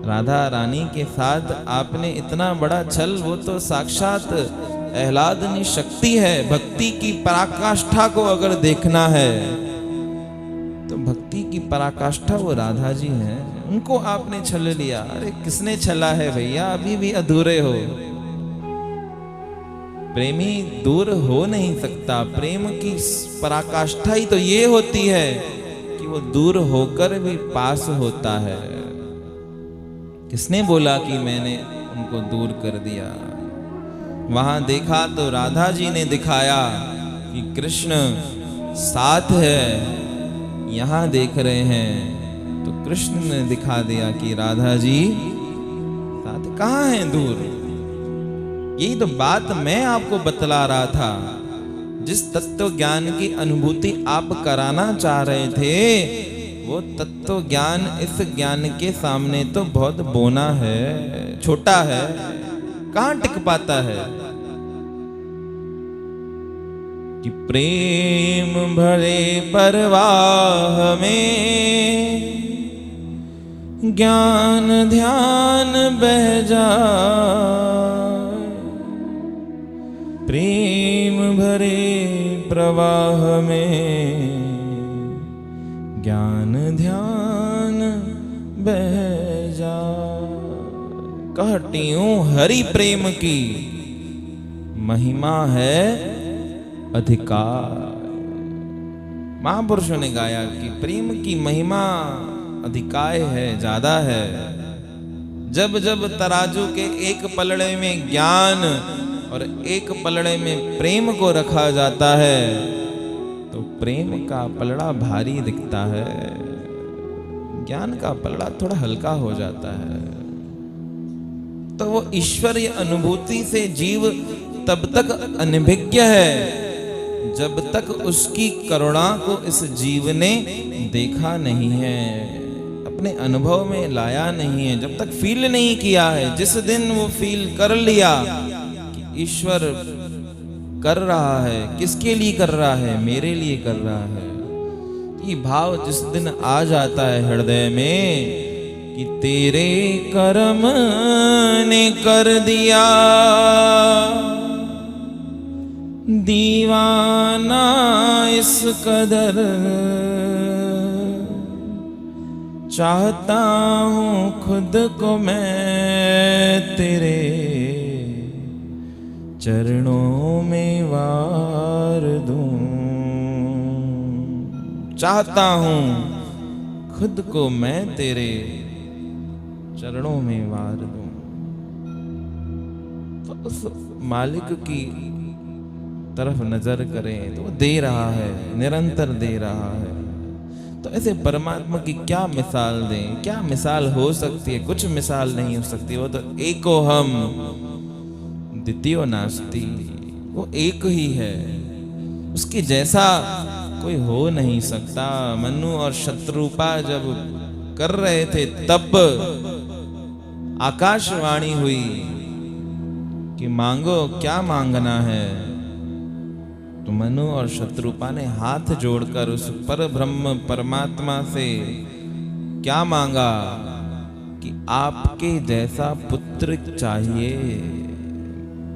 राधा रानी के साथ आपने इतना बड़ा छल, वो तो साक्षात आह्लादनी शक्ति है। भक्ति की पराकाष्ठा को अगर देखना है तो भक्ति की पराकाष्ठा वो राधा जी हैं, उनको आपने छल लिया। अरे किसने छला है भैया, अभी भी अधूरे हो। प्रेमी दूर हो नहीं सकता, प्रेम की पराकाष्ठा ही तो ये होती है कि वो दूर होकर भी पास होता है। किसने बोला कि मैंने उनको दूर कर दिया? वहां देखा तो राधा जी ने दिखाया कि कृष्ण साथ है, यहां देख रहे हैं तो कृष्ण ने दिखा दिया कि राधा जी साथ कहां हैं, दूर। यही तो बात मैं आपको बतला रहा था। जिस तत्व ज्ञान की अनुभूति आप कराना चाह रहे थे, वो तत्व ज्ञान इस ज्ञान के सामने तो बहुत बोना है, छोटा है, कहां टिक पाता है। कि प्रेम भरे परवाह में ज्ञान ध्यान बह जाए, प्रेम भरे प्रवाह में ज्ञान ध्यान बह जाए। कहती हूँ हरि प्रेम की महिमा है अधिकार। महापुरुषों ने गाया कि प्रेम की महिमा अधिकाय है, ज्यादा है। जब जब तराजू के एक पलड़े में ज्ञान और एक पलड़े में प्रेम को रखा जाता है तो प्रेम का पलड़ा भारी दिखता है, ज्ञान का पलड़ा थोड़ा हल्का हो जाता है। तो वो ईश्वरीय अनुभूति से जीव तब तक अनभिज्ञ है जब तक उसकी करुणा को इस जीव ने देखा नहीं है, अपने अनुभव में लाया नहीं है, जब तक फील नहीं किया है। जिस दिन वो फील कर लिया कि ईश्वर कर रहा है, किसके लिए कर रहा है, मेरे लिए कर रहा है, ये भाव जिस दिन आ जाता है हृदय में कि तेरे कर्म ने कर दिया दीवाना इस कदर, चाहता हूँ खुद को मैं तेरे चरणों में वार दूं। चाहता हूँ खुद को मैं तेरे चरणों में वार दूं। तो उस मालिक की तरफ नजर करें तो वो दे रहा है, निरंतर दे रहा है। तो ऐसे परमात्मा की क्या मिसाल दें, क्या मिसाल हो सकती है? कुछ मिसाल नहीं हो सकती। वो तो एको हम द्वितीयो नास्ति, वो एक ही है, उसके जैसा कोई हो नहीं सकता। मनु और शत्रुपा जब कर रहे थे तब आकाशवाणी हुई कि मांगो, क्या मांगना है? तो मनु और शत्रुपा ने हाथ जोड़कर उस पर ब्रह्म परमात्मा से क्या मांगा कि आपके जैसा पुत्र चाहिए।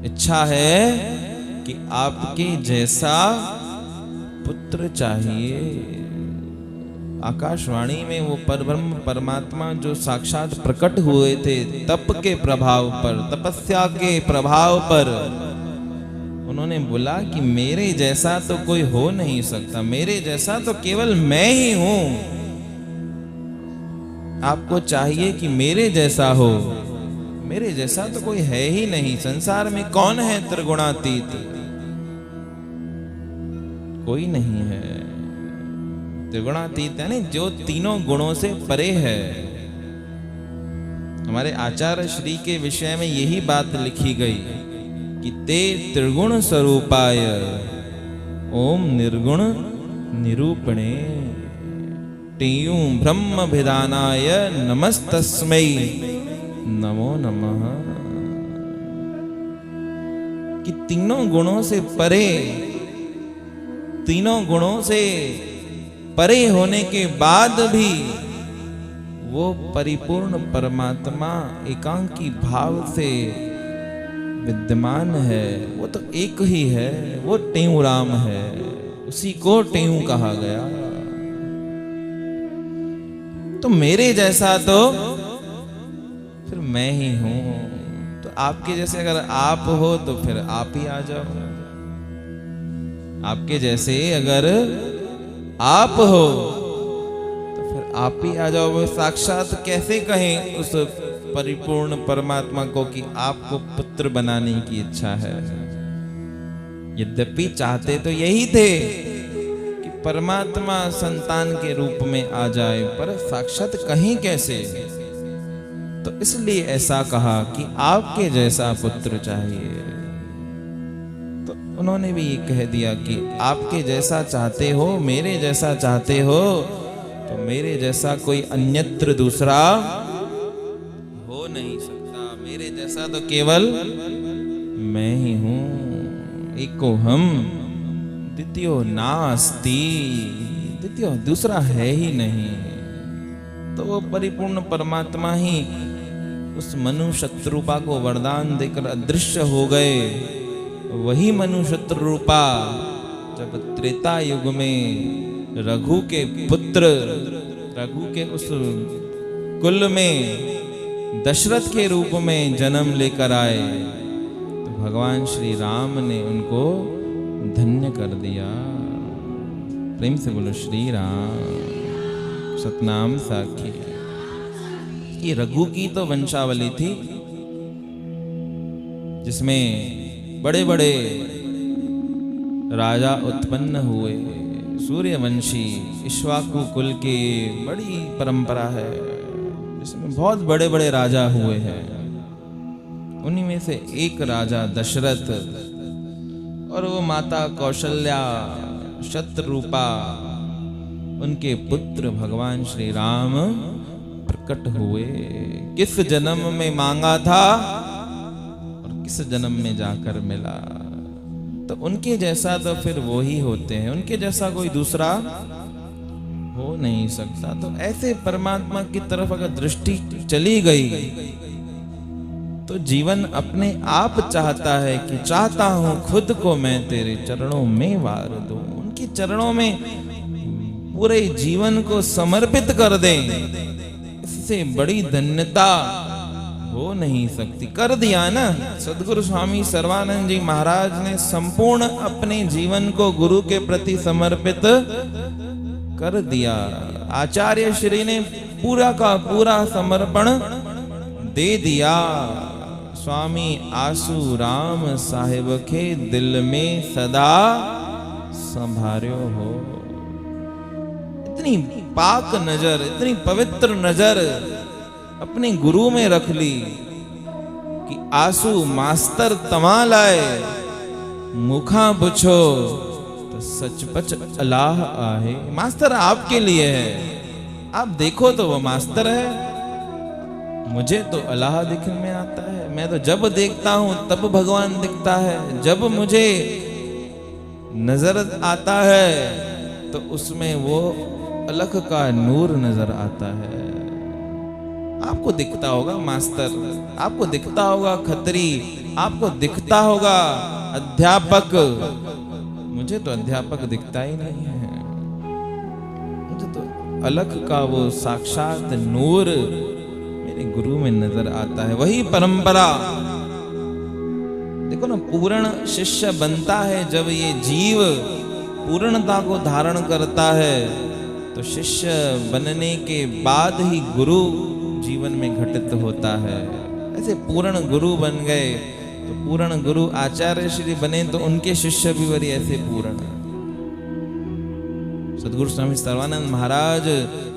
इच्छा है कि आपके जैसा पुत्र चाहिए। आकाशवाणी में वो परब्रह्म परमात्मा जो साक्षात प्रकट हुए थे तप के प्रभाव पर, तपस्या के प्रभाव पर, उन्होंने बोला कि मेरे जैसा तो कोई हो नहीं सकता, मेरे जैसा तो केवल मैं ही हूं। आपको चाहिए कि मेरे जैसा हो, मेरे जैसा तो कोई है ही नहीं। संसार में कौन है त्रिगुणातीत? कोई नहीं है। त्रिगुणातीत यानी जो तीनों गुणों से परे है। हमारे आचार्य श्री के विषय में यही बात लिखी गई कि ते त्रिगुण स्वरूपाय ओम निर्गुण निरूपणे तेयू ब्रह्म भिदानाय नमस्तस्मै नमो नमः। कि तीनों गुणों से परे, तीनों गुणों से परे होने के बाद भी वो परिपूर्ण परमात्मा एकांकी भाव से विद्यमान है। वो तो एक ही है, वो टेऊ राम है, उसी को टेऊ कहा गया। तो मेरे जैसा तो फिर मैं ही हूं। तो आपके जैसे अगर आप हो तो फिर आप ही आ जाओ। आपके जैसे अगर आप हो तो फिर आप ही आ जाओ। वो साक्षात कैसे कहें उस परिपूर्ण परमात्मा को कि आपको पुत्र बनाने की इच्छा है। यद्यपि चाहते तो यही थे कि परमात्मा संतान के रूप में आ जाए, पर साक्षात कहीं कैसे। तो इसलिए ऐसा कहा कि आपके जैसा पुत्र चाहिए। तो उन्होंने भी ये कह दिया कि आपके जैसा चाहते हो, मेरे जैसा चाहते हो, तो मेरे जैसा कोई अन्यत्र दूसरा हो नहीं सकता। मेरे जैसा तो केवल मैं ही हूं। एको हम द्वितीयो नास्ति, द्वितीय दूसरा है ही नहीं। तो वो परिपूर्ण परमात्मा ही उस मनु शत्रुपा को वरदान देकर अदृश्य हो गए। वही मनु शत्रुपा जब त्रेता युग में रघु के पुत्र, रघु के उस कुल में दशरथ के रूप में जन्म लेकर आए, तो भगवान श्री राम ने उनको धन्य कर दिया। प्रेम से बोलो श्री राम सतनाम साखी। ये रघु की तो वंशावली थी जिसमें बड़े बड़े राजा उत्पन्न हुए। सूर्यवंशी इक्ष्वाकु कुल की बड़ी परंपरा है जिसमें बहुत बड़े बड़े राजा हुए हैं। उन्हीं में से एक राजा दशरथ और वो माता कौशल्या शतरूपा, उनके पुत्र भगवान श्री राम प्रकट हुए। किस जन्म में मांगा था और किस जन्म में जाकर मिला। तो उनके जैसा तो फिर वो ही होते हैं, उनके जैसा कोई दूसरा हो नहीं सकता। तो ऐसे परमात्मा की तरफ अगर दृष्टि चली गई तो जीवन अपने आप चाहता है कि चाहता हूं खुद को मैं तेरे चरणों में वार दूं। उनके चरणों में पूरे जीवन को समर्पित कर दें, इससे बड़ी धन्यता हो नहीं सकती। कर दिया ना। सदगुरु स्वामी सर्वानंद जी महाराज ने संपूर्ण अपने जीवन को गुरु के प्रति समर्पित कर दिया। आचार्य श्री ने पूरा का पूरा समर्पण दे दिया। स्वामी आसू राम साहिब के दिल में सदा संभार्यो हो। इतनी पाक नजर, इतनी पवित्र नजर अपने गुरु में रख ली कि आंसू मास्तर तमा लाए, मुखा पुछो तो सचपच अल्लाह आहे। मास्टर आपके लिए है, आप देखो तो वो मास्टर है। मुझे तो अल्लाह दिखने में आता है। मैं तो जब देखता हूं तब भगवान दिखता है। जब मुझे नजर आता है तो उसमें वो अलग का नूर नजर आता है। आपको दिखता होगा मास्टर, आपको दिखता होगा खत्री, आपको दिखता होगा अध्यापक। मुझे तो अध्यापक दिखता ही नहीं है। मुझे तो अलग का वो साक्षात नूर मेरे गुरु में नजर आता है। वही परंपरा देखो ना, पूर्ण शिष्य बनता है जब ये जीव पूर्णता को धारण करता है, तो शिष्य बनने के बाद ही गुरु जीवन में घटित होता है। ऐसे पूर्ण गुरु बन गए, तो पूर्ण गुरु आचार्य श्री बने, तो उनके शिष्य भी वही ऐसे पूर्ण। सद्गुरु स्वामी सर्वानंद महाराज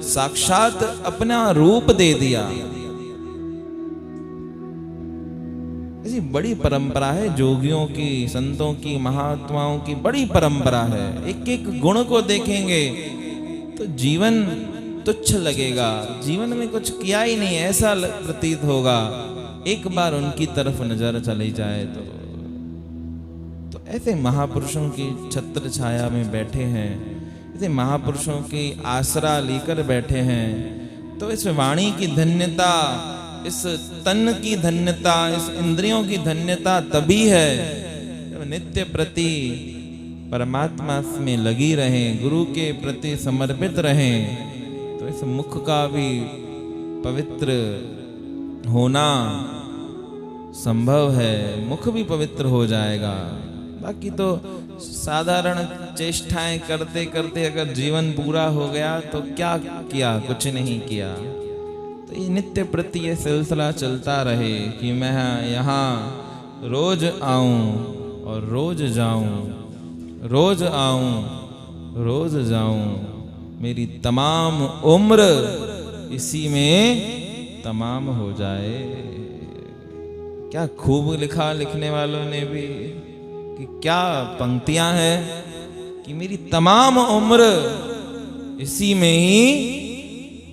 साक्षात अपना रूप दे दिया। ऐसी बड़ी परंपरा है जोगियों की, संतों की, महात्माओं की बड़ी परंपरा है। एक एक गुण को देखेंगे तो जीवन तुच्छ लगेगा, जीवन में कुछ किया ही नहीं ऐसा प्रतीत होगा। एक बार उनकी तरफ नजर चली जाए तो ऐसे महापुरुषों की छत्र छाया में बैठे हैं, ऐसे महापुरुषों की आसरा लेकर बैठे हैं, तो इस वाणी की धन्यता, इस तन की धन्यता, इस इंद्रियों की धन्यता तभी है जब नित्य प्रति परमात्मा में लगी रहें, गुरु के प्रति समर्पित रहें। तो इस मुख का भी पवित्र होना संभव है, मुख भी पवित्र हो जाएगा। बाकी तो साधारण चेष्टाएं करते करते अगर जीवन पूरा हो गया तो क्या किया, कुछ नहीं किया। तो ये नित्य प्रति ये सिलसिला चलता रहे कि मैं यहाँ रोज आऊं और रोज जाऊं, रोज आऊं रोज जाऊं, मेरी तमाम उम्र इसी में तमाम हो जाए। क्या खूब लिखा लिखने वालों ने भी, कि क्या पंक्तियां हैं कि मेरी तमाम उम्र इसी में ही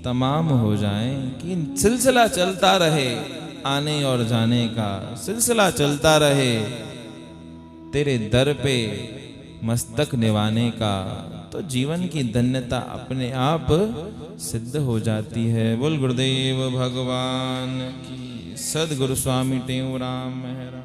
तमाम हो जाए। कि सिलसिला चलता रहे, आने और जाने का सिलसिला चलता रहे, तेरे दर पे मस्तक निवाने का, तो जीवन की धन्यता अपने आप सिद्ध हो जाती है। बोल गुरुदेव भगवान की। सद्गुरु स्वामी टेऊ राम मेहरा।